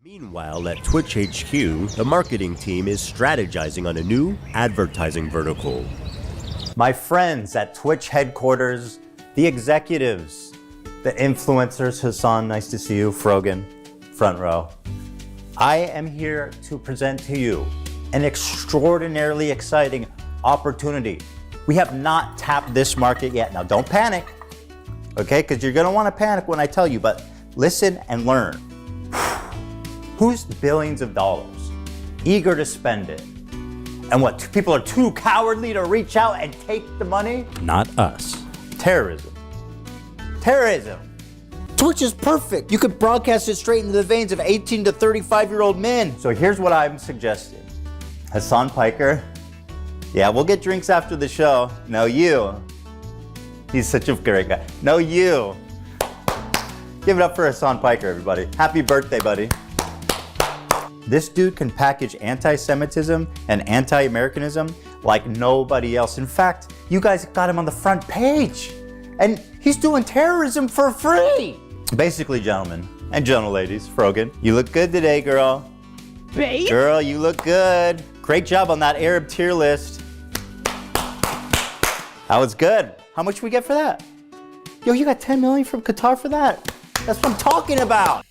Meanwhile, at Twitch HQ, the marketing team is strategizing on a new advertising vertical. My friends at Twitch headquarters, the executives, the influencers, Hassan, nice to see you, Frogan, front row. I am here to present to you an extraordinarily exciting opportunity. We have not tapped this market yet. Now don't panic, okay? Because you're gonna wanna panic when I tell you, but listen and learn. Who's billions of dollars, eager to spend it? And what, people are too cowardly to reach out and take the money? Not us. Terrorism. Terrorism. Twitch is perfect. You could broadcast it straight into the veins of 18 to 35-year-old men. So here's what I'm suggesting. Hassan Piker. Yeah, we'll get drinks after the show. No, you. He's such a great guy. No, you. Give it up for Hassan Piker, everybody. Happy birthday, buddy. This dude can package anti-Semitism and anti-Americanism like nobody else. In fact, you guys got him on the front page. And he's doing terrorism for free. Basically, gentlemen and gentle ladies, Frogan, you look good today, girl. Babe? Girl, you look good. Great job on that Arab tier list. That was good. How much we get for that? Yo, you got 10 million from Qatar for that? That's what I'm talking about.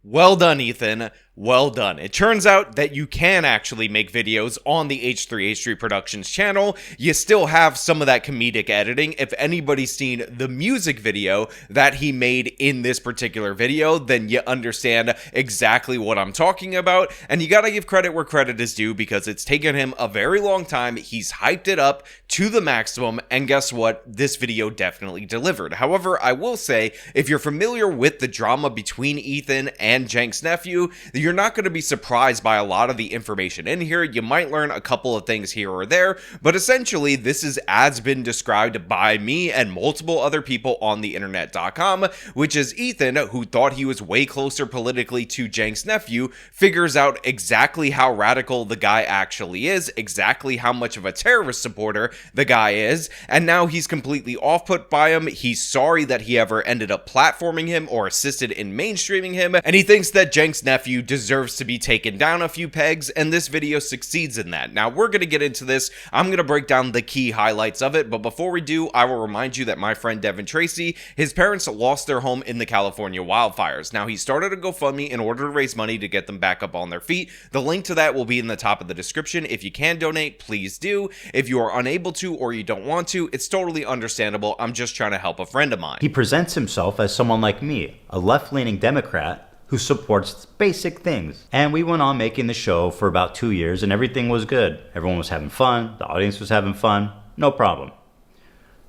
Well done, Ethan. Well done. It turns out that you can actually make videos on the H3H3 Productions channel. You still have some of that comedic editing. If anybody's seen the music video that he made in this particular video, then you understand exactly what I'm talking about. And you gotta give credit where credit is due because it's taken him a very long time. He's hyped it up to the maximum. And guess what? This video definitely delivered. However, I will say, if you're familiar with the drama between Ethan and Cenk's nephew, you're not going to be surprised by a lot of the information in here. You might learn a couple of things here or there, but essentially this is as been described by me and multiple other people on the internet.com, which is Ethan, who thought he was way closer politically to Cenk's nephew, figures out exactly how radical the guy actually is, exactly how much of a terrorist supporter the guy is, and now he's completely off-put by him. He's sorry that he ever ended up platforming him or assisted in mainstreaming him, and he thinks that Cenk's nephew deserves to be taken down a few pegs, and this video succeeds in that. Now, we're going to get into this. I'm going to break down the key highlights of it, but before we do, I will remind you that my friend Devin Tracy, his parents lost their home in the California wildfires. Now, he started a GoFundMe in order to raise money to get them back up on their feet. The link to that will be in the top of the description. If you can donate, please do. If you are unable to or you don't want to, it's totally understandable. I'm just trying to help a friend of mine. He presents himself as someone like me, a left-leaning Democrat who supports basic things. And we went on making the show for about 2 years and everything was good. Everyone was having fun, the audience was having fun, no problem.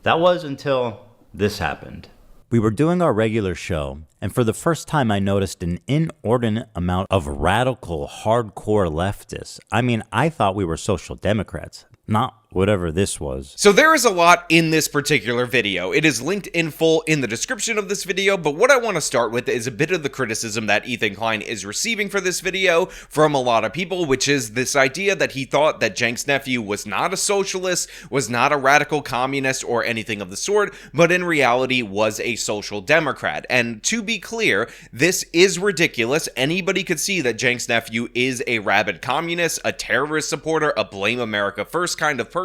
That was until this happened. We were doing our regular show, and for the first time I noticed an inordinate amount of radical, hardcore leftists. I mean, I thought we were social democrats, not whatever this was. So there is a lot in this particular video. It is linked in full in the description of this video, but what I want to start with is a bit of the criticism that Ethan Klein is receiving for this video from a lot of people, which is this idea that he thought that Cenk's nephew was not a socialist, was not a radical communist or anything of the sort, but in reality was a social democrat. And to be clear, this is ridiculous. Anybody could see that Cenk's nephew is a rabid communist, a terrorist supporter, a blame America first kind of person.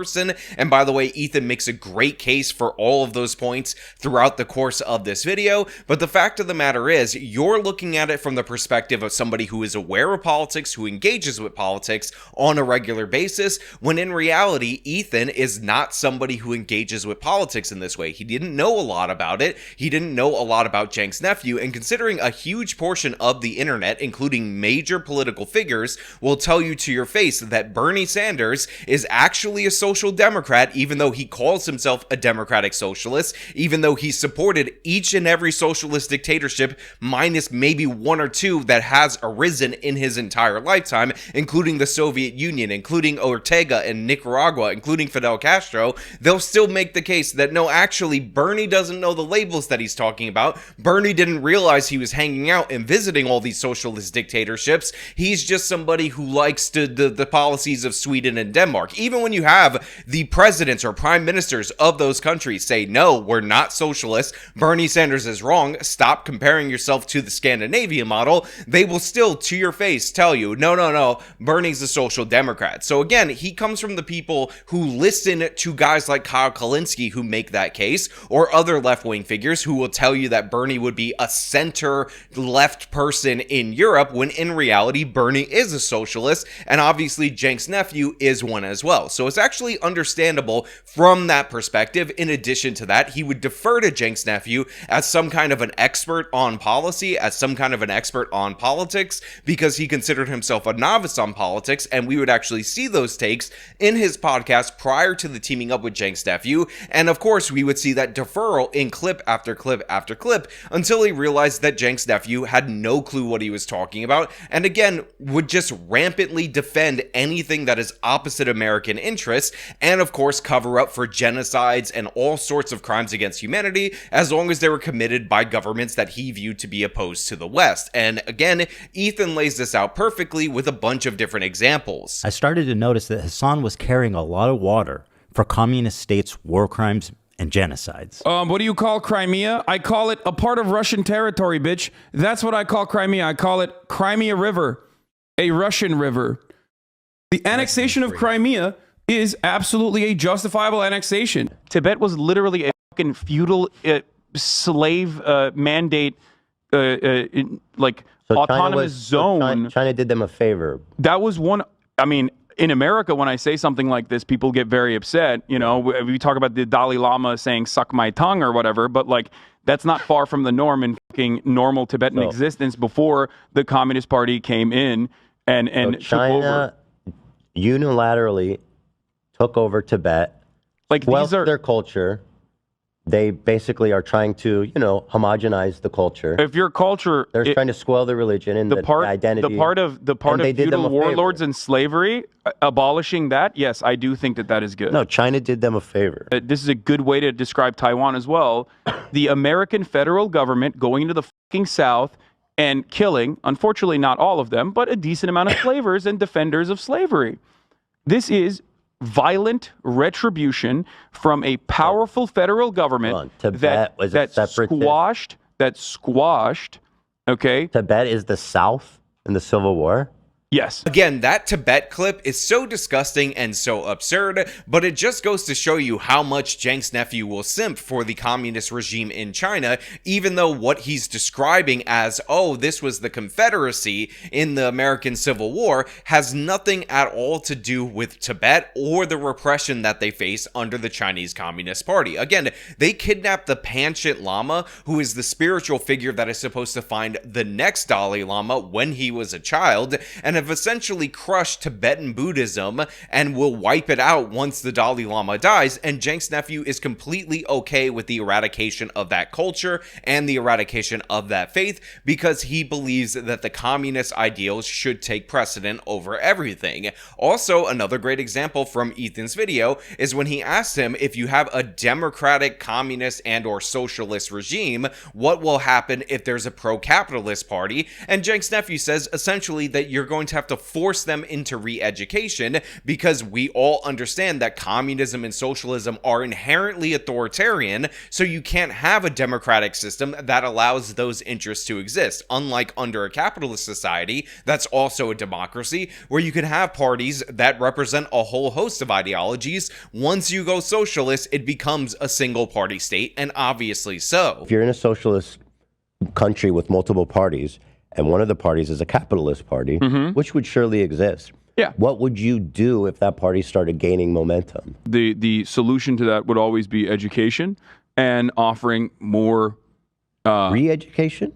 And by the way, Ethan makes a great case for all of those points throughout the course of this video. But the fact of the matter is, you're looking at it from the perspective of somebody who is aware of politics, who engages with politics on a regular basis, when in reality, Ethan is not somebody who engages with politics in this way. He didn't know a lot about it. He didn't know a lot about Cenk's nephew. And considering a huge portion of the internet, including major political figures, will tell you to your face that Bernie Sanders is actually a social democrat, even though he calls himself a democratic socialist, even though he supported each and every socialist dictatorship, minus maybe one or two that has arisen in his entire lifetime, including the Soviet Union, including Ortega and Nicaragua, including Fidel Castro. They'll still make the case that no, actually, Bernie doesn't know the labels that he's talking about. Bernie didn't realize he was hanging out and visiting all these socialist dictatorships. He's just somebody who likes the policies of Sweden and Denmark. Even when you have have the presidents or prime ministers of those countries say, no, we're not socialists, Bernie Sanders is wrong, stop comparing yourself to the Scandinavian model, they will still, to your face, tell you, no, Bernie's a social democrat. So again, he comes from the people who listen to guys like Kyle Kalinske who make that case, or other left-wing figures who will tell you that Bernie would be a center-left person in Europe, when in reality, Bernie is a socialist, and obviously Cenk's nephew is one as well. So it's actually understandable from that perspective. In addition to that, he would defer to Cenk's nephew as some kind of an expert on policy, as some kind of an expert on politics, because he considered himself a novice on politics, and we would actually see those takes in his podcast prior to the teaming up with Cenk's nephew, and of course we would see that deferral in clip after clip after clip until he realized that Cenk's nephew had no clue what he was talking about, and again would just rampantly defend anything that is opposite American interests, and of course cover up for genocides and all sorts of crimes against humanity as long as they were committed by governments that he viewed to be opposed to the West. And again, Ethan lays this out perfectly with a bunch of different examples. I started to notice that Hassan was carrying a lot of water for communist states' war crimes and genocides. What do you call Crimea? I call it a part of Russian territory, bitch. That's what I call Crimea. I call it Crimea River, a Russian river. The annexation of Crimea is absolutely a justifiable annexation. Tibet was literally a fucking feudal slave mandate, autonomous zone. China did them a favor. That was one. I mean, in America, when I say something like this, people get very upset. You know, we talk about the Dalai Lama saying "suck my tongue" or whatever, but like that's not far from the norm in fucking normal Tibetan existence before the Communist Party came in and so took over. China unilaterally took over Tibet, Like these are their culture. They basically are trying to, homogenize the culture. If your culture, They're trying to spoil the religion and the identity. the part of feudal warlords and slavery, abolishing that, yes, I do think that is good. No, China did them a favor. This is a good way to describe Taiwan as well. The American federal government going into the fucking South and killing, unfortunately not all of them, but a decent amount of slavers and defenders of slavery. This is violent retribution from a powerful federal government Tibet was a separatist. that squashed, okay? Tibet is the South in the Civil War. Yes. Again, that Tibet clip is so disgusting and so absurd, but it just goes to show you how much Cenk's nephew will simp for the communist regime in China, even though what he's describing as, oh, this was the Confederacy in the American Civil War, has nothing at all to do with Tibet or the repression that they face under the Chinese Communist Party. Again, they kidnapped the Panchit Lama, who is the spiritual figure that is supposed to find the next Dalai Lama when he was a child, and have essentially crushed Tibetan Buddhism and will wipe it out once the Dalai Lama dies, and Cenk's nephew is completely okay with the eradication of that culture and the eradication of that faith because he believes that the communist ideals should take precedent over everything. Also, another great example from Ethan's video is when he asked him, if you have a democratic, communist, and or socialist regime, what will happen if there's a pro-capitalist party? And Cenk's nephew says essentially that you're going to have to force them into re-education because we all understand that communism and socialism are inherently authoritarian, so you can't have a democratic system that allows those interests to exist, unlike under a capitalist society that's also a democracy, where you can have parties that represent a whole host of ideologies. Once you go socialist, it becomes a single party state, and obviously so. If you're in a socialist country with multiple parties, and one of the parties is a capitalist party, which would surely exist. Yeah. What would you do if that party started gaining momentum? The solution to that would always be education and offering more Re-education?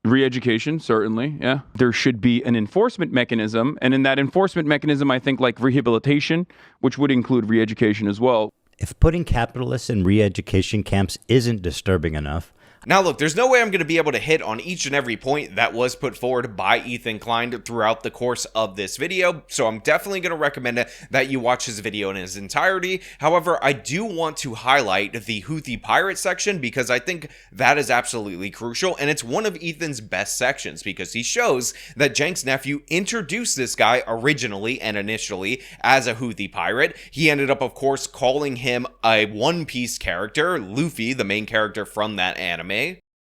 Re-education, certainly, yeah. There should be an enforcement mechanism, and in that enforcement mechanism, I think like rehabilitation, which would include re-education as well. If putting capitalists in re-education camps isn't disturbing enough, Now look, there's no way I'm going to be able to hit on each and every point that was put forward by Ethan Klein throughout the course of this video, so I'm definitely going to recommend that you watch his video in its entirety. However, I do want to highlight the Houthi pirate section because I think that is absolutely crucial, and it's one of Ethan's best sections because he shows that Cenk's nephew introduced this guy originally and initially as a Houthi pirate. He ended up, of course, calling him a One Piece character, Luffy, the main character from that anime.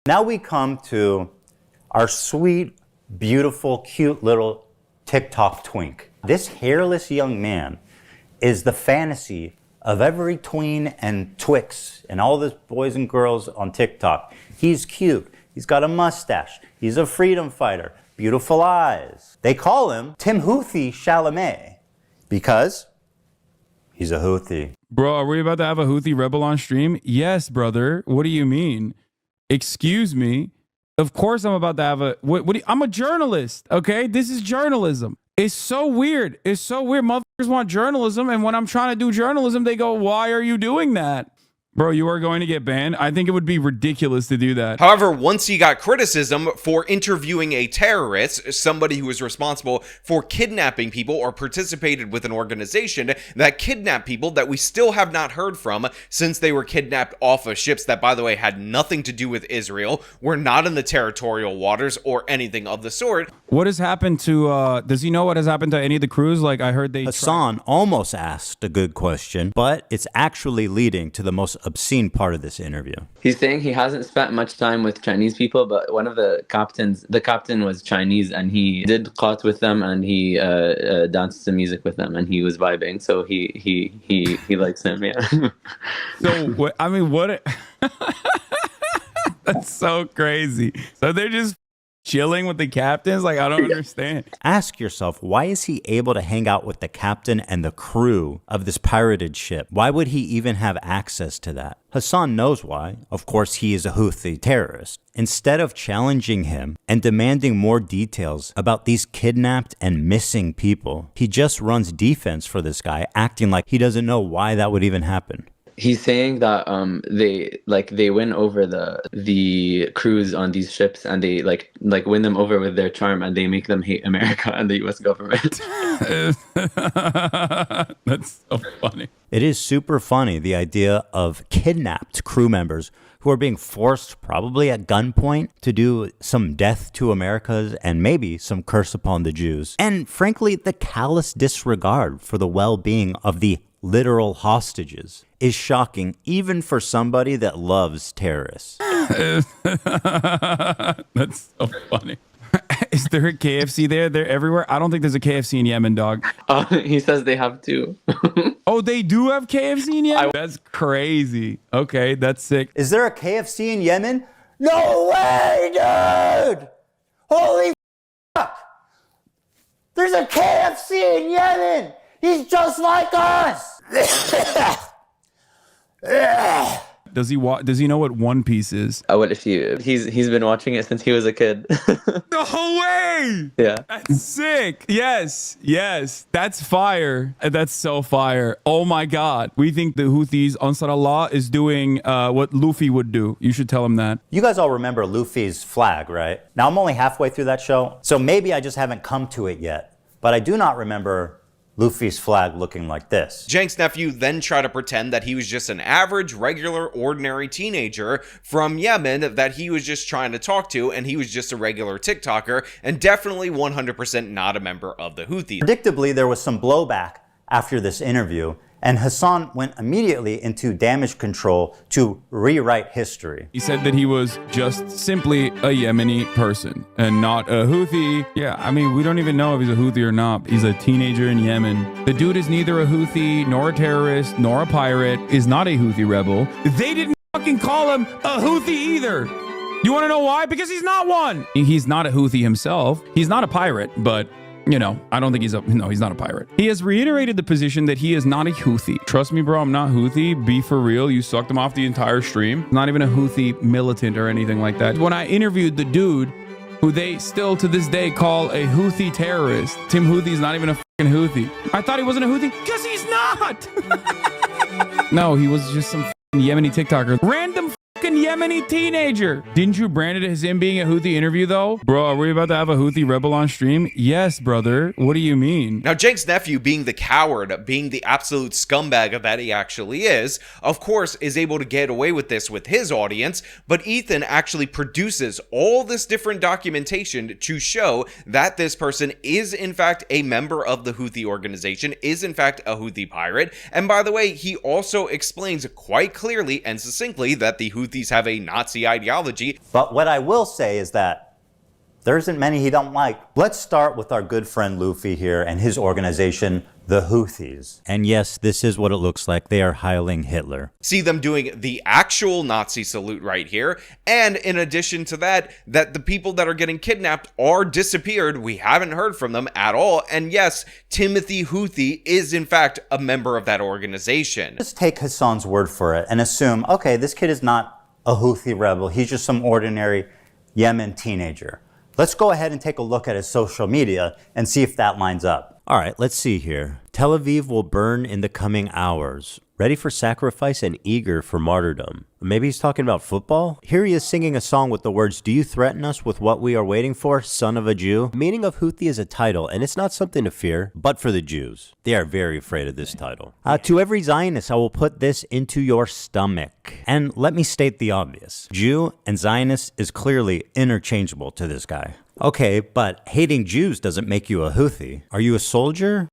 Now we come to our sweet, beautiful, cute little TikTok twink. This hairless young man is the fantasy of every tween and twix and all the boys and girls on TikTok. He's cute. He's got a mustache. He's a freedom fighter. Beautiful eyes. They call him Timothée Chalamet because he's a Houthi. Bro, are we about to have a Houthi rebel on stream? Yes, brother. What do you mean? Excuse me. Of course I'm about to have a... I'm a journalist, okay? This is journalism. It's so weird. It's so weird. Motherfuckers want journalism, and when I'm trying to do journalism, they go, why are you doing that? Bro, you are going to get banned? I think it would be ridiculous to do that. However, once he got criticism for interviewing a terrorist, somebody who was responsible for kidnapping people or participated with an organization that kidnapped people that we still have not heard from since they were kidnapped off of ships that, by the way, had nothing to do with Israel, were not in the territorial waters or anything of the sort. What has happened to, does he know what has happened to any of the crews? Like, I heard they... Hassan almost asked a good question, but it's actually leading to the most obscene part of this interview. He's saying he hasn't spent much time with Chinese people, but one of the captain was Chinese, and he did caught with them, and he danced some music with them, and he was vibing. So he likes him, yeah. So I mean, what? That's so crazy. So they're just chilling with the captains? Like, I don't understand. Ask yourself, why is he able to hang out with the captain and the crew of this pirated ship? Why would he even have access to that? Hassan knows why. Of course, he is a Houthi terrorist. Instead of challenging him and demanding more details about these kidnapped and missing people, he just runs defense for this guy, acting like he doesn't know why that would even happen. He's saying that they win over the crews on these ships, and they like win them over with their charm, and they make them hate America and the U.S. government. That's so funny. It is super funny, the idea of kidnapped crew members who are being forced, probably at gunpoint, to do some death to Americas and maybe some curse upon the Jews. And frankly, the callous disregard for the well-being of the literal hostages is shocking, even for somebody that loves terrorists. That's so funny. Is there a KFC there? They're everywhere. I don't think there's a KFC in Yemen, dog. He says they have two. Oh, they do have KFC in Yemen? That's crazy. Okay, that's sick. Is there a KFC in Yemen? No way, dude! Holy fuck! There's a KFC in Yemen! He's just like us! Does he know what One Piece is? What if he's been watching it since he was a kid. No way! Yeah. That's sick. Yes. That's fire. That's so fire. Oh my God. We think the Houthis, Ansar Allah, is doing what Luffy would do. You should tell him that. You guys all remember Luffy's flag, right? Now, I'm only halfway through that show, so maybe I just haven't come to it yet. But I do not remember Luffy's flag looking like this. Cenk's nephew then tried to pretend that he was just an average, regular, ordinary teenager from Yemen that he was just trying to talk to, and he was just a regular TikToker, and definitely 100% not a member of the Houthis. Predictably, there was some blowback after this interview, and Hassan went immediately into damage control to rewrite history. He said that he was just simply a Yemeni person and not a Houthi. Yeah, I mean, we don't even know if he's a Houthi or not. He's a teenager in Yemen. The dude is neither a Houthi, nor a terrorist, nor a pirate, is not a Houthi rebel. They didn't fucking call him a Houthi either. You want to know why? Because he's not one. He's not a Houthi himself. He's not a pirate, but... you know, I don't think he's not a pirate. He has reiterated the position that he is not a Houthi. Trust me, bro, I'm not Houthi. Be for real. You sucked him off the entire stream. Not even a Houthi militant or anything like that. When I interviewed the dude who they still to this day call a Houthi terrorist, Timothee's not even a fucking Houthi. I thought he wasn't a Houthi because he's not. No, he was just some Yemeni TikToker. Random Yemeni teenager. Didn't you brand it as him being a Houthi interview though? Bro, are we about to have a Houthi rebel on stream? Yes, brother. What do you mean? Now, Cenk's nephew, being the coward, being the absolute scumbag that he actually is, of course, is able to get away with this with his audience, but Ethan actually produces all this different documentation to show that this person is in fact a member of the Houthi organization, is in fact a Houthi pirate, and by the way, he also explains quite clearly and succinctly that the Houthis have a Nazi ideology. But what I will say is that there isn't many he don't like. Let's start with our good friend Luffy here and his organization, the Houthis. And yes, this is what it looks like. They are Heiling Hitler. See them doing the actual Nazi salute right here. And in addition to that, that the people that are getting kidnapped are disappeared. We haven't heard from them at all. And yes, Timothy Houthi is in fact a member of that organization. Just take Hassan's word for it and assume, okay, this kid is not a Houthi rebel. He's just some ordinary Yemen teenager. Let's go ahead and take a look at his social media and see if that lines up. All right, let's see here. Tel Aviv will burn in the coming hours. Ready for sacrifice and eager for martyrdom. Maybe he's talking about football? Here he is singing a song with the words, "Do you threaten us with what we are waiting for, son of a Jew?" The meaning of Houthi is a title, and it's not something to fear, but for the Jews. They are very afraid of this title. To every Zionist, I will put this into your stomach. And let me state the obvious. Jew and Zionist is clearly interchangeable to this guy. Okay, but hating Jews doesn't make you a Houthi. Are you a soldier?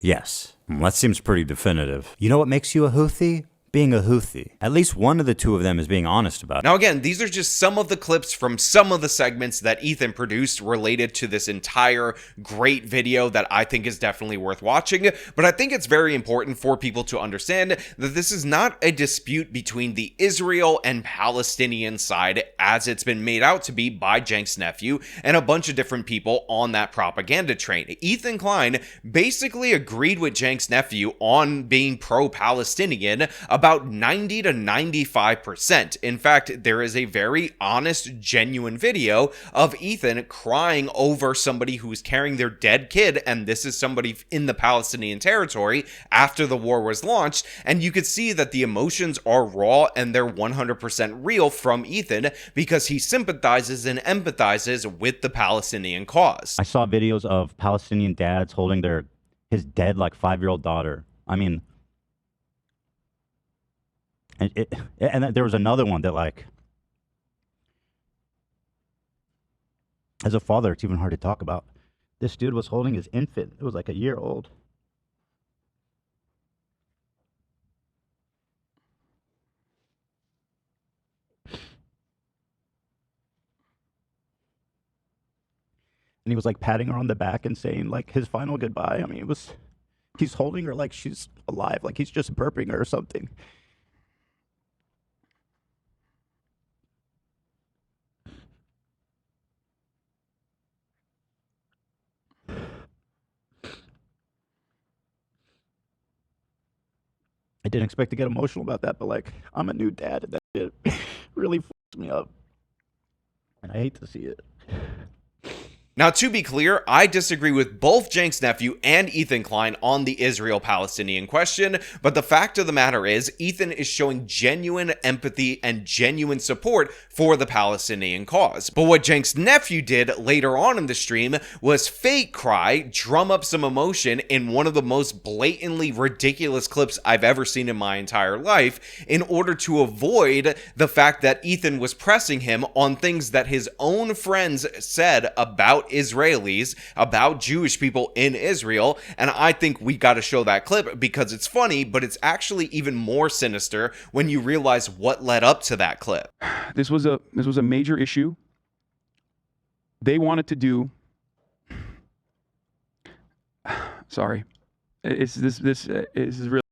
Yes. That seems pretty definitive. You know what makes you a Houthi? Being a Houthi. At least one of the two of them is being honest about it. Now again, these are just some of the clips from some of the segments that Ethan produced related to this entire great video that I think is definitely worth watching, but I think it's very important for people to understand that this is not a dispute between the Israel and Palestinian side as it's been made out to be by Cenk's nephew and a bunch of different people on that propaganda train. Ethan Klein basically agreed with Cenk's nephew on being pro-Palestinian about 90 to 95%. In fact, there is a very honest, genuine video of Ethan crying over somebody who's carrying their dead kid, and this is somebody in the Palestinian territory after the war was launched, and you could see that the emotions are raw and they're 100% real from Ethan because he sympathizes and empathizes with the Palestinian cause. I saw videos of Palestinian dads holding his dead, like, 5-year-old daughter. I mean, and there was another one that, like, as a father, it's even hard to talk about. This dude was holding his infant. It was like a year old. And he was, like, patting her on the back and saying, like, his final goodbye. I mean, he's holding her like she's alive, like he's just burping her or something. I didn't expect to get emotional about that, but, like, I'm a new dad, and that shit really fucks me up. And I hate to see it. Now, to be clear, I disagree with both Cenk's nephew and Ethan Klein on the Israel-Palestinian question, but the fact of the matter is, Ethan is showing genuine empathy and genuine support for the Palestinian cause. But what Cenk's nephew did later on in the stream was fake cry, drum up some emotion in one of the most blatantly ridiculous clips I've ever seen in my entire life, in order to avoid the fact that Ethan was pressing him on things that his own friends said about Israelis, about Jewish people in Israel, and I think we got to show that clip because it's funny, but it's actually even more sinister when you realize what led up to that clip. This was a major issue. They wanted to do. Sorry, this is really.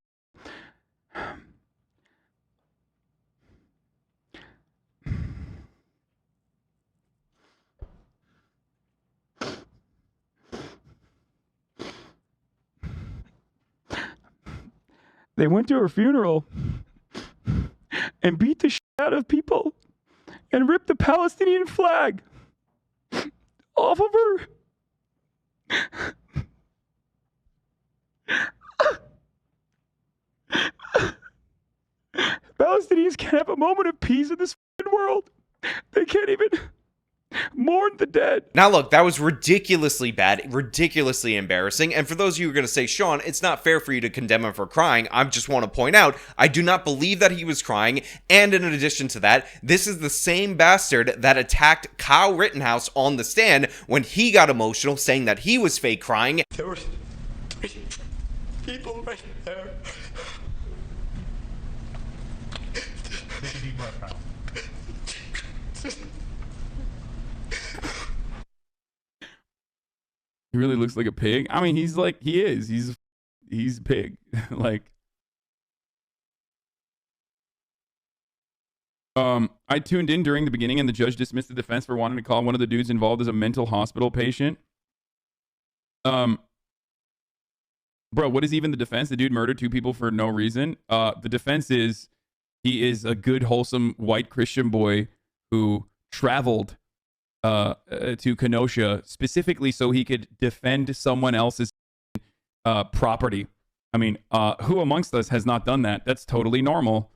They went to her funeral and beat the shit out of people and ripped the Palestinian flag off of her. Palestinians can't have a moment of peace in this world. They can't even mourn the dead. Now look, that was ridiculously bad, ridiculously embarrassing, and for those of you who are going to say, Sean, it's not fair for you to condemn him for crying, I just want to point out, I do not believe that he was crying, and in addition to that, this is the same bastard that attacked Kyle Rittenhouse on the stand when he got emotional, saying that he was fake crying. There were people right there. He really looks like a pig. I mean, he's like, he is. He's a pig. Like, I tuned in during the beginning and the judge dismissed the defense for wanting to call one of the dudes involved as a mental hospital patient. Bro, what is even the defense? The dude murdered 2 people for no reason. The defense is he is a good, wholesome white Christian boy who traveled to Kenosha specifically so he could defend someone else's property. I mean, who amongst us has not done that? That's totally normal.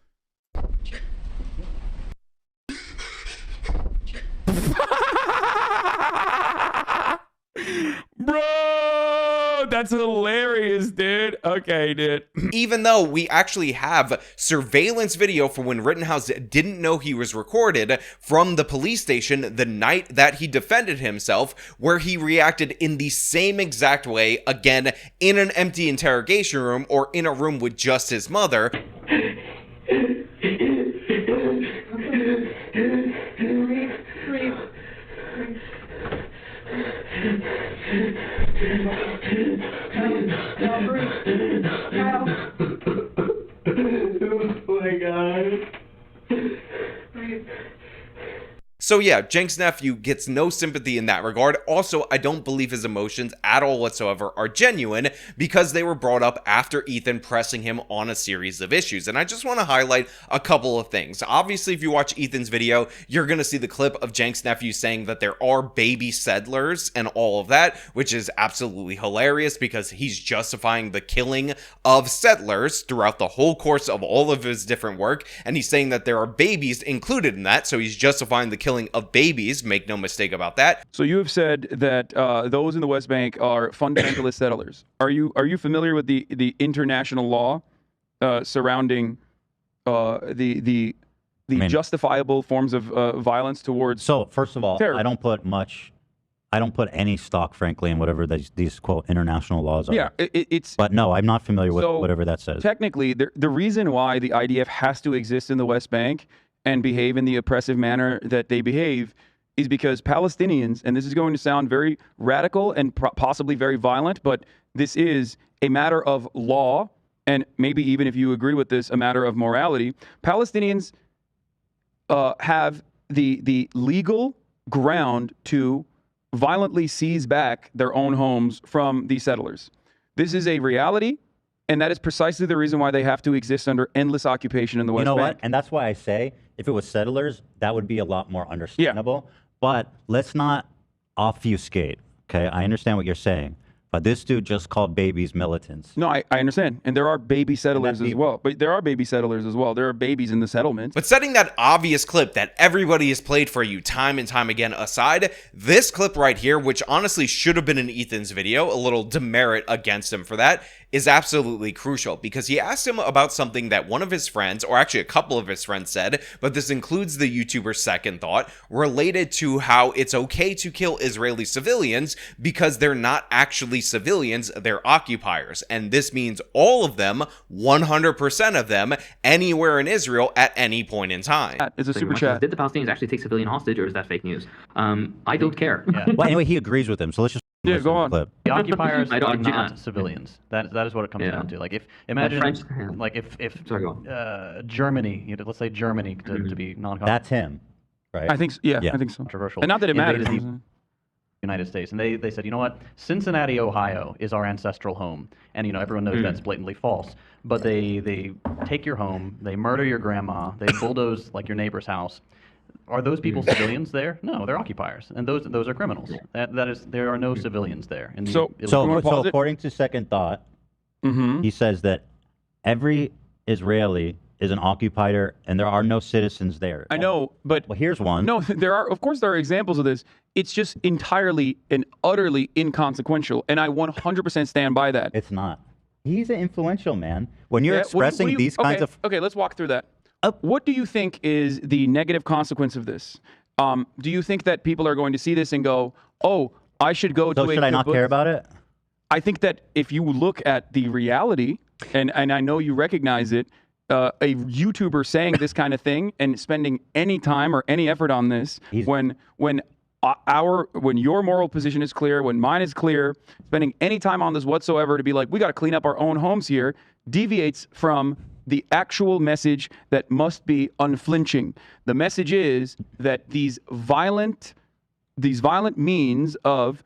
Bro, that's hilarious, dude. Okay, dude. Even though we actually have surveillance video for when Rittenhouse didn't know he was recorded from the police station the night that he defended himself, where he reacted in the same exact way, again, in an empty interrogation room or in a room with just his mother. Oh my God. So yeah, Cenk's nephew gets no sympathy in that regard. Also, I don't believe his emotions at all whatsoever are genuine because they were brought up after Ethan pressing him on a series of issues. And I just want to highlight a couple of things. Obviously, if you watch Ethan's video, you're going to see the clip of Cenk's nephew saying that there are baby settlers and all of that, which is absolutely hilarious because he's justifying the killing of settlers throughout the whole course of all of his different work. And he's saying that there are babies included in that, so he's justifying the killing of babies, make no mistake about that. So you have said that those in the West Bank are fundamentalist settlers. Are you familiar with the international law surrounding the justifiable forms of violence towards? So first of all, terror? I don't put any stock, frankly, in whatever these quote international laws are. Yeah, it's. But no, I'm not familiar with whatever that says. Technically, the reason why the IDF has to exist in the West Bank and behave in the oppressive manner that they behave is because Palestinians, and this is going to sound very radical and possibly very violent, but this is a matter of law, and maybe even if you agree with this, a matter of morality. Palestinians have the legal ground to violently seize back their own homes from the settlers. This is a reality, and that is precisely the reason why they have to exist under endless occupation in the West Bank. You know what? And that's why I say, if it was settlers, that would be a lot more understandable. Yeah. But let's not obfuscate, okay? I understand what you're saying, but this dude just called babies militants. No, I understand. And there are baby settlers as well. But there are baby settlers as well. There are babies in the settlements. But setting that obvious clip that everybody has played for you time and time again aside, this clip right here, which honestly should have been in Ethan's video, a little demerit against him for that, is absolutely crucial because he asked him about something that one of his friends, or actually a couple of his friends said, but this includes the YouTuber's second thought, related to how it's okay to kill Israeli civilians because they're not actually civilians, they're occupiers. And this means all of them, 100% of them, anywhere in Israel at any point in time. It's a super chat. Did the Palestinians actually take civilian hostage, or is that fake news? I don't care. Yeah. Well, anyway, he agrees with him, so let's just go on. Clip. The occupiers are not civilians. That is what it comes down to. Like imagine like if Germany, let's say Germany to be non-controversial. That's him, right? I think so. Yeah, I think so. Controversial. And not that it matters. The United States, and they said, you know what, Cincinnati, Ohio is our ancestral home, and everyone knows that's blatantly false. But they take your home, they murder your grandma, they bulldoze like your neighbor's house. Are those people civilians there? No, they're occupiers, and those are criminals. That is, there are no civilians there. So according to second thought, he says that every Israeli is an occupier, and there are no citizens there. I know, but Well, here's one. no, of course there are examples of this. It's just entirely and utterly inconsequential, and I 100% stand by that. It's not. He's an influential man. When you're Yeah, expressing these kinds of... Okay, let's walk through that. What do you think is the negative consequence of this? Do you think that people are going to see this and go, oh, I should go to So a should I not care about it? I think that if you look at the reality, and I know you recognize it, a YouTuber saying this kind of thing and spending any time or any effort on this, when your moral position is clear, when mine is clear, spending any time on this whatsoever to be like, we got to clean up our own homes here, deviates from the actual message that must be unflinching. The message is that these violent means of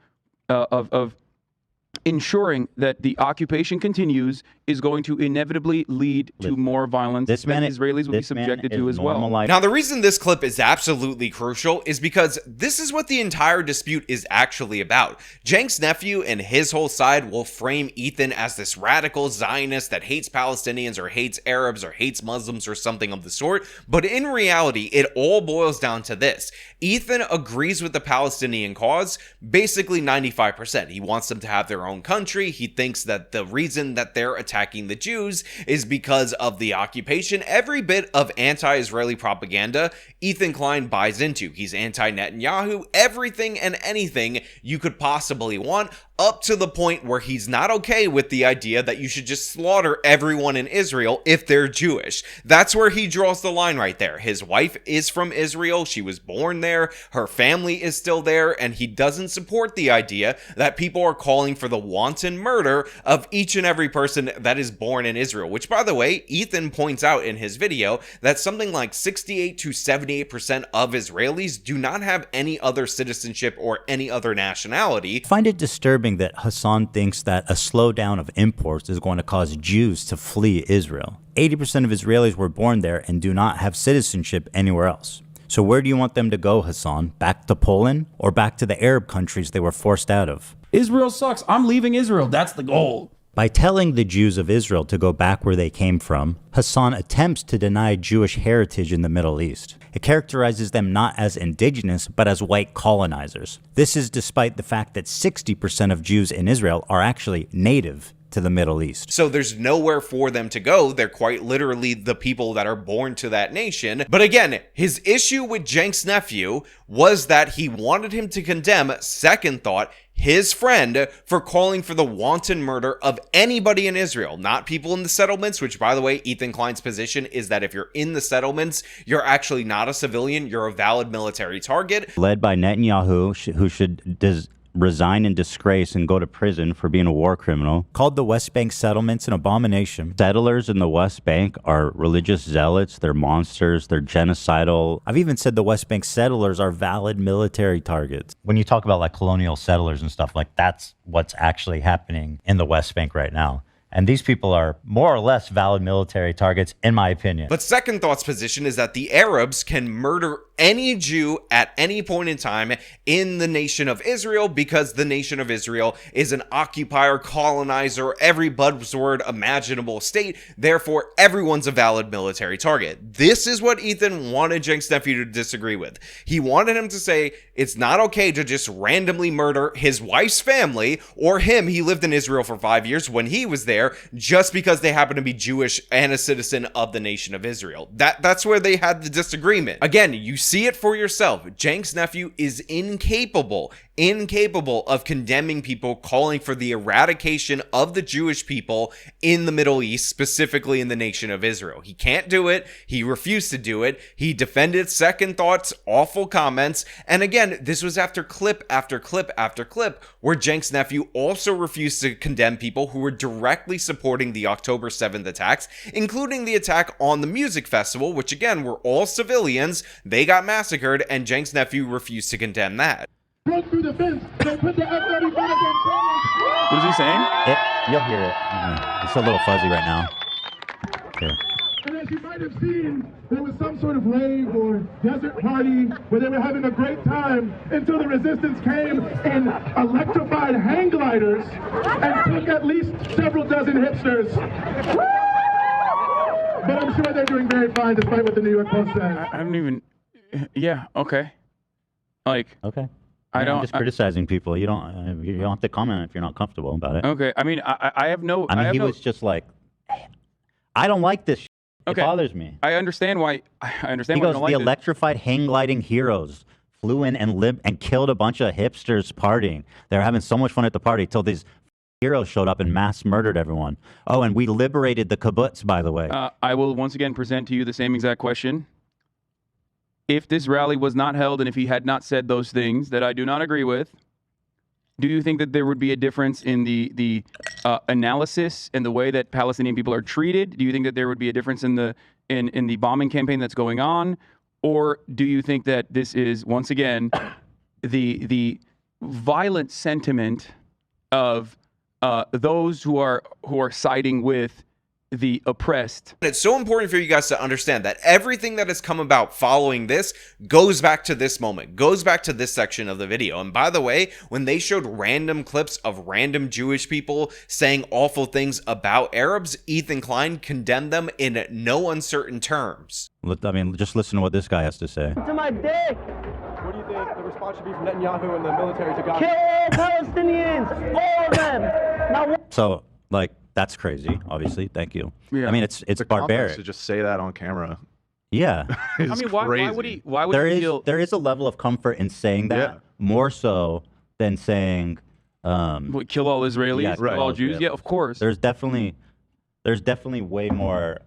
ensuring that the occupation continues is going to inevitably lead to more violence that Israelis will be subjected to as well. Now, the reason this clip is absolutely crucial is because this is what the entire dispute is actually about. Cenk's nephew and his whole side will frame Ethan as this radical Zionist that hates Palestinians or hates Arabs or hates Muslims or something of the sort, but in reality, it all boils down to this. Ethan agrees with the Palestinian cause basically 95%. He wants them to have their own country. He thinks that the reason that they're attacking the Jews is because of the occupation. Every bit of anti-Israeli propaganda Ethan Klein buys into. He's anti-Netanyahu, everything and anything you could possibly want, up to the point where he's not okay with the idea that you should just slaughter everyone in Israel if they're Jewish. That's where he draws the line right there. His wife is from Israel. She was born there. Her family is still there, and he doesn't support the idea that people are calling for the wanton murder of each and every person that is born in Israel, which, by the way, Ethan points out in his video that something like 68 to 78% of Israelis do not have any other citizenship or any other nationality. I find it disturbing that Hassan thinks that a slowdown of imports is going to cause Jews to flee Israel. 80% of Israelis were born there and do not have citizenship anywhere else. So where do you want them to go, Hassan? Back to Poland or back to the Arab countries they were forced out of? Israel sucks. I'm leaving Israel. That's the goal. By telling the Jews of Israel to go back where they came from, Hassan attempts to deny Jewish heritage in the Middle East. It characterizes them not as indigenous, but as white colonizers. This is despite the fact that 60% of Jews in Israel are actually native to the Middle East. So there's nowhere for them to go. They're quite literally the people that are born to that nation. But again, his issue with Cenk's nephew was that he wanted him to condemn, second thought, his friend for calling for the wanton murder of anybody in Israel, not people in the settlements, which, by the way, Ethan Klein's position is that if you're in the settlements, you're actually not a civilian, you're a valid military target. Led by Netanyahu, who should resign in disgrace and go to prison for being a war criminal, called the West Bank settlements an abomination. Settlers in the West Bank are religious zealots, they're monsters, they're genocidal. I've even said the West Bank settlers are valid military targets. When you talk about like colonial settlers and stuff, like that's what's actually happening in the West Bank right now. And these people are more or less valid military targets, in my opinion. But second thought's position is that the Arabs can murder any Jew at any point in time in the nation of Israel because the nation of Israel is an occupier, colonizer, every buzzword imaginable state. Therefore, everyone's a valid military target. This is what Ethan wanted Cenk's nephew to disagree with. He wanted him to say it's not okay to just randomly murder his wife's family or him. He lived in Israel for 5 years when he was there just because they happen to be Jewish and a citizen of the nation of Israel. That's where they had the disagreement. Again, you see it for yourself. Cenk's nephew is incapable of condemning people calling for the eradication of the Jewish people in the Middle East, specifically in the nation of Israel. He can't do it. He refused to do it. He defended second thoughts, awful comments. And again, this was after clip after clip after clip where Cenk's nephew also refused to condemn people who were directly supporting the October 7th attacks, including the attack on the music festival, which again were all civilians. They got massacred, and Cenk's nephew refused to condemn that. Broke through the fence. They put the F-35 What is he saying? You'll hear it. It's a little fuzzy right now. Here. And as you might have seen, there was some sort of rave or desert party where they were having a great time until the resistance came in electrified hang gliders and took at least several dozen hipsters. But I'm sure they're doing very fine despite what the New York Post says. I don't even. Yeah. Okay. Like. Okay. I don't. I'm just criticizing people. You don't have to comment if you're not comfortable about it. Okay. I mean, I have no. I mean, he was just like, I don't like this. Okay. It bothers me. I understand why. I understand He why goes, you don't the like it. electrified hang gliding heroes flew in and killed a bunch of hipsters partying. They were having so much fun at the party till these heroes showed up and mass murdered everyone. Oh, and we liberated the kibbutz, by the way. I will once again present to you the same exact question. If this rally was not held and if he had not said those things that I do not agree with, do you think that there would be a difference in the analysis and the way that Palestinian people are treated? Do you think that there would be a difference in the bombing campaign that's going on? Or do you think that this is, once again, the violent sentiment of those who are siding with the oppressed? It's so important for you guys to understand that everything that has come about following this goes back to this moment, goes back to this section of the video. And by the way, when they showed random clips of random Jewish people saying awful things about Arabs, Ethan Klein condemned them in no uncertain terms. I mean, just listen to what this guy has to say. To my dick! What do you think the response should be from Netanyahu and the military to Gaza? Kill all Palestinians! All of them! Now, So, like, that's crazy, obviously. Thank you. Yeah. I mean, it's The confidence barbaric. to just say that on camera. Yeah. I mean, why would he? Why would he feel? There is a level of comfort in saying that, Yeah. more so than saying Kill all Israelis, yeah, kill all Jews? Yeah, of course. there's definitely way more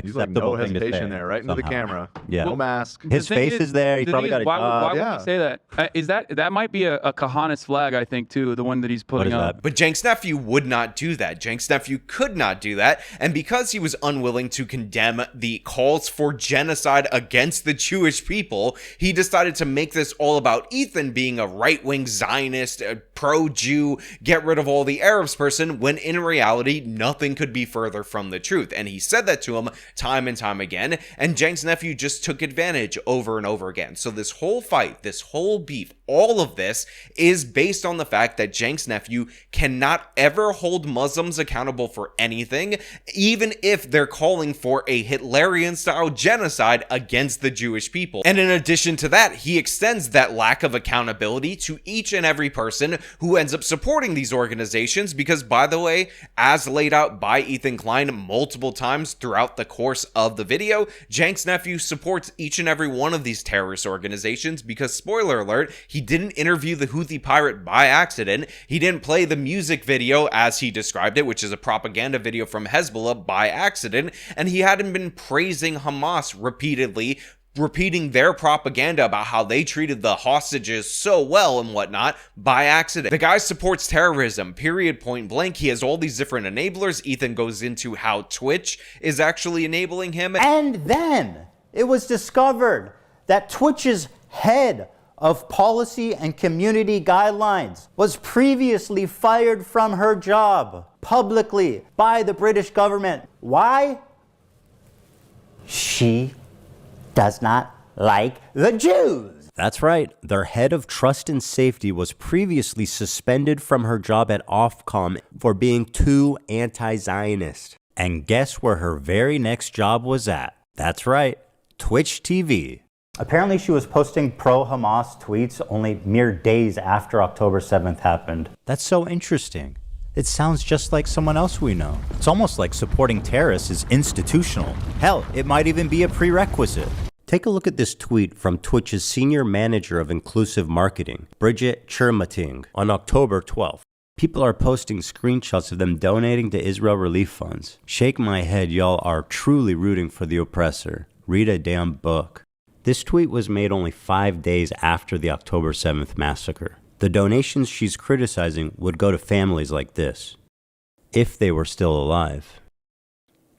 He's like, acceptable no thing to say. hesitation there, right into the somehow. camera. Yeah. No mask. His The thing face is there. He the probably thing got is, a why, job. why would Yeah. he say that? Is that might be a Kahanas flag? I think too, the one that he's What putting is up. that? But Cenk's nephew would not do that. Cenk's nephew could not do that. And because he was unwilling to condemn the calls for genocide against the Jewish people, he decided to make this all about Ethan being a right-wing Zionist, a pro-Jew, get rid of all the Arabs person, when in reality, nothing could be further from the truth. And he said that to him time and time again. And Cenk's nephew just took advantage over and over again. So this whole fight, this whole beef, all of this is based on the fact that Cenk's nephew cannot ever hold Muslims accountable for anything, even if they're calling for a Hitlerian-style genocide against the Jewish people. And in addition to that, he extends that lack of accountability to each and every person who ends up supporting these organizations because, by the way, as laid out by Ethan Klein multiple times throughout the course of the video, Cenk's nephew supports each and every one of these terrorist organizations because, spoiler alert, he didn't interview the Houthi pirate by accident. He didn't play the music video as he described it, which is a propaganda video from Hezbollah, by accident, and he hadn't been praising Hamas repeatedly, repeating their propaganda about how they treated the hostages so well and whatnot by accident. The guy supports terrorism, period, point blank. He has all these different enablers. Ethan goes into how Twitch is actually enabling him. And then it was discovered that Twitch's head of policy and community guidelines was previously fired from her job publicly by the British government. Why? She does not like the Jews. That's right. Their head of trust and safety was previously suspended from her job at Ofcom for being too anti-Zionist. And guess where her very next job was at? That's right, Twitch TV. Apparently she was posting pro-Hamas tweets only mere days after October 7th happened. That's so interesting. It sounds just like someone else we know. It's almost like supporting terrorists is institutional. Hell, it might even be a prerequisite. Take a look at this tweet from Twitch's senior manager of inclusive marketing, Bridget Chermating, on October 12th. People are posting screenshots of them donating to Israel relief funds. Shake my head, y'all are truly rooting for the oppressor. Read a damn book. This tweet was made only 5 days after the October 7th massacre. The donations she's criticizing would go to families like this, if they were still alive.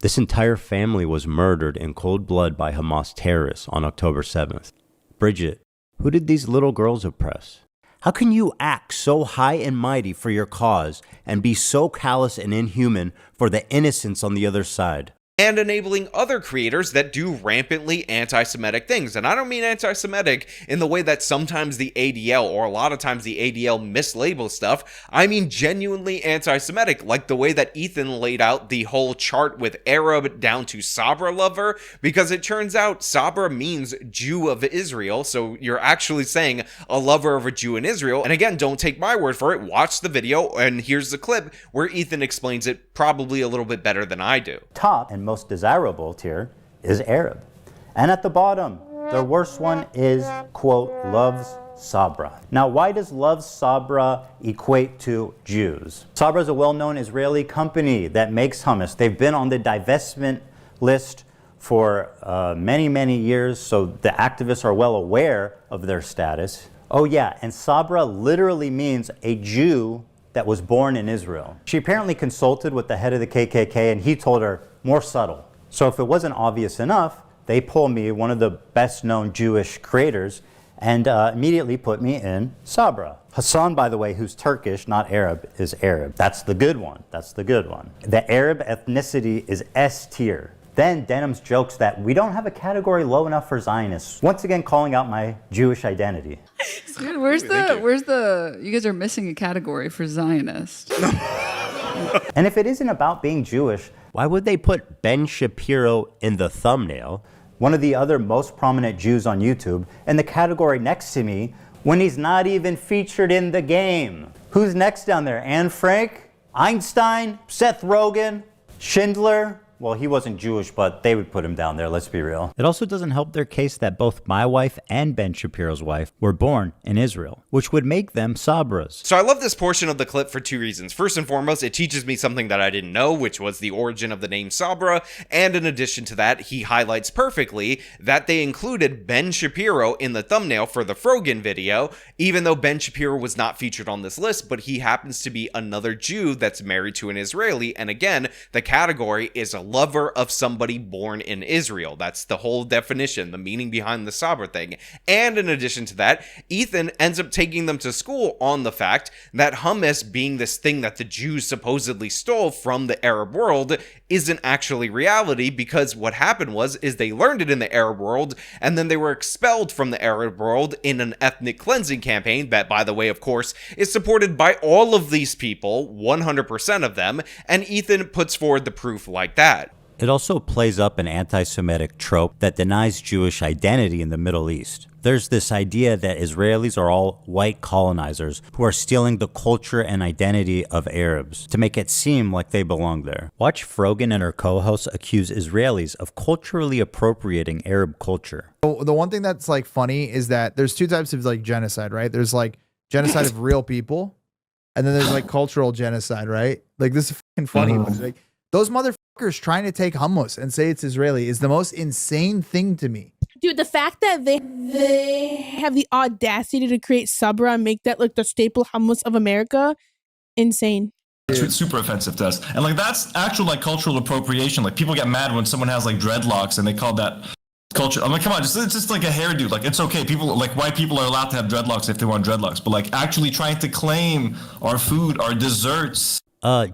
This entire family was murdered in cold blood by Hamas terrorists on October 7th. Bridget, who did these little girls oppress? How can you act so high and mighty for your cause and be so callous and inhuman for the innocents on the other side? and enabling other creators that do rampantly anti-Semitic things. And I don't mean anti-Semitic in the way that sometimes the ADL, or a lot of times the ADL, mislabels stuff. I mean genuinely anti-Semitic, like the way that Ethan laid out the whole chart with Arab down to Sabra lover, because it turns out Sabra means Jew of Israel, so you're actually saying a lover of a Jew in Israel. And again, don't take my word for it, watch the video, and here's the clip where Ethan explains it probably a little bit better than I do. Top and most desirable tier is Arab. And at the bottom, the worst one is, quote, loves Sabra. Now, why does loves Sabra equate to Jews? Sabra is a well-known Israeli company that makes hummus. They've been on the divestment list for many, many years, so the activists are well aware of their status. Oh yeah, and Sabra literally means a Jew that was born in Israel. She apparently consulted with the head of the KKK, and he told her, more subtle. So if it wasn't obvious enough, they pull me, one of the best-known Jewish creators, and immediately put me in Sabra. Hassan, by the way, who's Turkish, not Arab, is Arab. That's the good one. That's the good one. The Arab ethnicity is S tier. Then Denham's jokes that we don't have a category low enough for Zionists. Once again, calling out my Jewish identity. Dude, where's the, you guys are missing a category for Zionist. And if it isn't about being Jewish, why would they put Ben Shapiro in the thumbnail? One of the other most prominent Jews on YouTube, in the category next to me, when he's not even featured in the game. Who's next down there? Anne Frank? Einstein? Seth Rogen? Schindler? Well, he wasn't Jewish, but they would put him down there, let's be real. It also doesn't help their case that both my wife and Ben Shapiro's wife were born in Israel, which would make them Sabras. So I love this portion of the clip for two reasons. First and foremost, it teaches me something that I didn't know, which was the origin of the name Sabra. And in addition to that, he highlights perfectly that they included Ben Shapiro in the thumbnail for the Frogan video, even though Ben Shapiro was not featured on this list, but he happens to be another Jew that's married to an Israeli. And again, the category is a lover of somebody born in Israel. That's the whole definition, the meaning behind the Sabra thing. And in addition to that, Ethan ends up taking them to school on the fact that hummus, being this thing that the Jews supposedly stole from the Arab world, isn't actually reality, because what happened is they learned it in the Arab world, and then they were expelled from the Arab world in an ethnic cleansing campaign that, by the way, of course, is supported by all of these people, 100% of them, and Ethan puts forward the proof like that. It also plays up an anti-Semitic trope that denies Jewish identity in the Middle East. There's this idea that Israelis are all white colonizers who are stealing the culture and identity of Arabs to make it seem like they belong there. Watch Frogan and her co-hosts accuse Israelis of culturally appropriating Arab culture. The one thing that's like funny is that there's two types of like genocide, right? There's like genocide of real people, and then there's like cultural genocide, right? Like this is fucking funny. But like, those motherfuckers trying to take hummus and say it's Israeli is the most insane thing to me. Dude, the fact that they have the audacity to create Sabra and make that like the staple hummus of America, insane. It's super offensive to us. And like that's actual like cultural appropriation. Like people get mad when someone has like dreadlocks and they call that culture. I'm like, come on, it's just like a hairdo. Like it's okay. People like white people are allowed to have dreadlocks if they want dreadlocks, but like actually trying to claim our food, our desserts.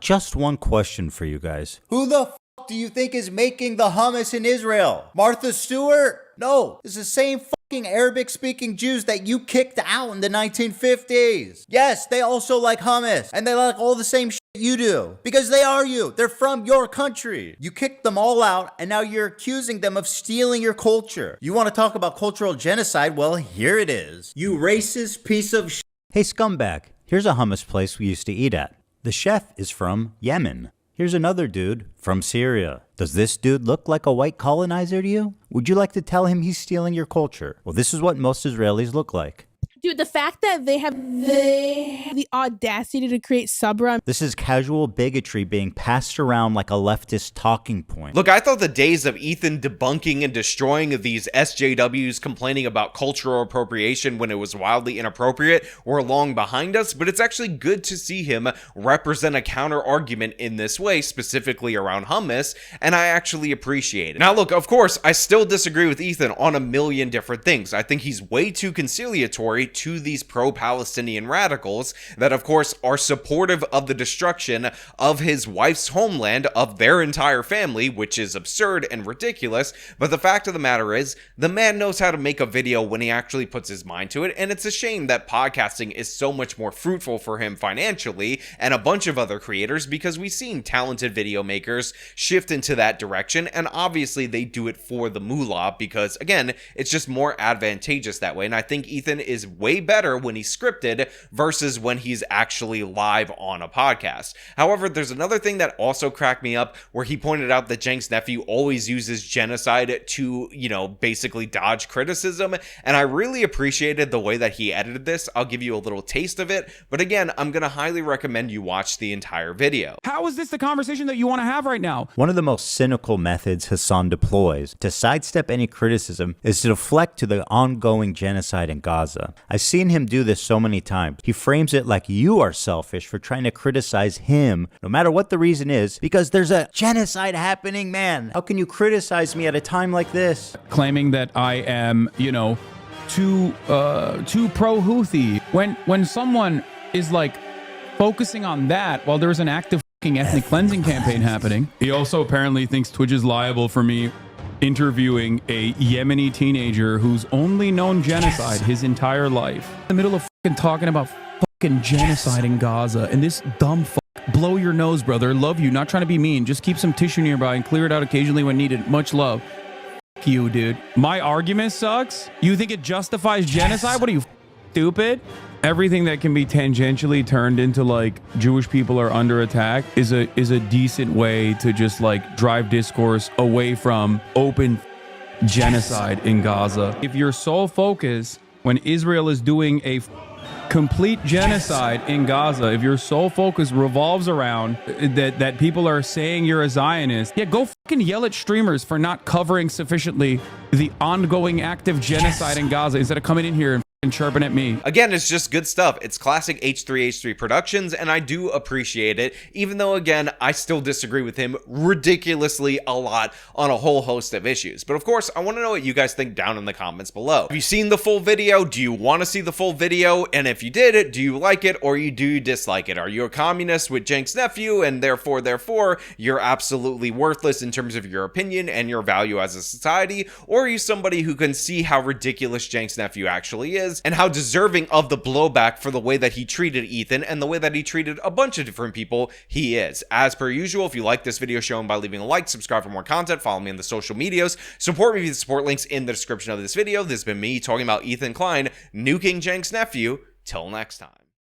Just one question for you guys. Who the f do you think is making the hummus in Israel? Martha Stewart? No, it's the same fucking Arabic-speaking Jews that you kicked out in the 1950s. Yes, they also like hummus, and they like all the same shit you do. Because they are you. They're from your country. You kicked them all out, and now you're accusing them of stealing your culture. You want to talk about cultural genocide? Well, here it is. You racist piece of shit. Hey, scumbag, here's a hummus place we used to eat at. The chef is from Yemen. Here's another dude from Syria. Does this dude look like a white colonizer to you? Would you like to tell him he's stealing your culture? Well, this is what most Israelis look like. Dude, the fact that they have the audacity to create Sabra. This is casual bigotry being passed around like a leftist talking point. Look, I thought the days of Ethan debunking and destroying these SJWs complaining about cultural appropriation when it was wildly inappropriate were long behind us, but it's actually good to see him represent a counter argument in this way, specifically around hummus, and I actually appreciate it. Now look, of course, I still disagree with Ethan on a million different things. I think he's way too conciliatory to these pro-Palestinian radicals that, of course, are supportive of the destruction of his wife's homeland, of their entire family, which is absurd and ridiculous. But the fact of the matter is, the man knows how to make a video when he actually puts his mind to it, and it's a shame that podcasting is so much more fruitful for him financially and a bunch of other creators, because we've seen talented video makers shift into that direction, and obviously they do it for the moolah because, again, it's just more advantageous that way. And I think Ethan is way better when he's scripted versus when he's actually live on a podcast. However, there's another thing that also cracked me up, where he pointed out that Cenk's nephew always uses genocide to, you know, basically dodge criticism, and I really appreciated the way that he edited this. I'll give you a little taste of it, but again, I'm gonna highly recommend you watch the entire video. How is this the conversation that you want to have right now? One of the most cynical methods Hassan deploys to sidestep any criticism is to deflect to the ongoing genocide in Gaza. I've seen him do this so many times. He frames it like you are selfish for trying to criticize him, no matter what the reason is, because there's a genocide happening, man. How can you criticize me at a time like this? Claiming that I am, you know, too pro-Houthi. When someone is like focusing on that while there's an active ethnic cleansing campaign happening. He also apparently thinks Twitch is liable for me interviewing a Yemeni teenager who's only known genocide his entire life. In the middle of talking about genocide in Gaza, and this dumb blow your nose, brother. Love you, not trying to be mean. Just keep some tissue nearby and clear it out occasionally when needed. Much love. You, dude. My argument sucks? You think it justifies genocide? What are you, stupid? Everything that can be tangentially turned into like Jewish people are under attack is a decent way to just like drive discourse away from open genocide in Gaza. If your sole focus when Israel is doing a complete genocide in Gaza, if your sole focus revolves around that people are saying you're a Zionist, yeah, go fucking yell at streamers for not covering sufficiently the ongoing active genocide in Gaza instead of coming in here and chirping at me. Again, it's just good stuff. It's classic H3H3 Productions, and I do appreciate it, even though, again, I still disagree with him ridiculously a lot on a whole host of issues. But of course, I want to know what you guys think down in the comments below. Have you seen the full video? Do you want to see the full video? And if you did, do you like it or do you dislike it? Are you a communist with Cenk's nephew, and therefore, you're absolutely worthless in terms of your opinion and your value as a society? Or are you somebody who can see how ridiculous Cenk's nephew actually is, and how deserving of the blowback for the way that he treated Ethan and the way that he treated a bunch of different people he is? As per usual, if you like this video, show him by leaving a like, subscribe for more content, follow me on the social medias, support me via the support links in the description of this video. This has been me talking about Ethan Klein nuking Cenk's nephew. Till next time.